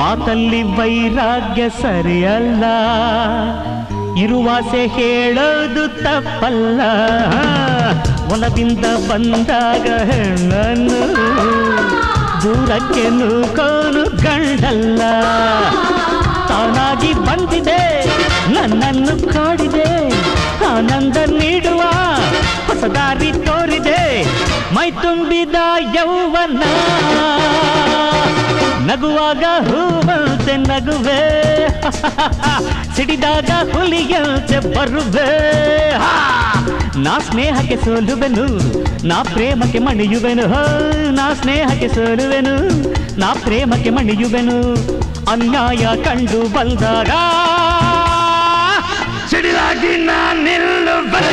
ಮಾತಲ್ಲಿ ವೈರಾಗ್ಯ ಸರಿಯಲ್ಲ, ಇರುವಾಸೆ ಹೇಳೋದು ತಪ್ಪಲ್ಲ. ಒಲದಿಂದ ಬಂದಾಗ ಹೆಣ್ಣನ್ನು ದೂರಕ್ಕೆ ನೂಕೋನು ಗಂಡಲ್ಲ. ತಾನಾಗಿ ಬಂದಿದೆ ನನ್ನನ್ನು ಕಾಡಿದೆ, ಆನಂದ ನೀಡುವ ಹೊಸ ದಾರಿ ತೋರಿದೆ. ಮೈ ತುಂಬಿದ ಯೌವನ ನಗುವಾಗ ಹೂವಂತೆ ನಗುವೆ, ಸಿಡಿದಾಗ ಹುಲಿಯಂತೆ ಬರುವೆ. ನಾ ಸ್ನೇಹಕ್ಕೆ ಸೋಲುವೆನು, ನಾ ಪ್ರೇಮಕ್ಕೆ ಮಣಿಯುವೆನು. ನಾ ಸ್ನೇಹಕ್ಕೆ ಸೋಲುವೆನು, ನಾ ಪ್ರೇಮಕ್ಕೆ ಮಣಿಯುವೆನು. ಅನ್ಯಾಯ ಕಂಡು ಬಂದಾಗ ಸಿಡಿಲಾಗಿ ನಾ ನಿಲ್ಲುವೆ.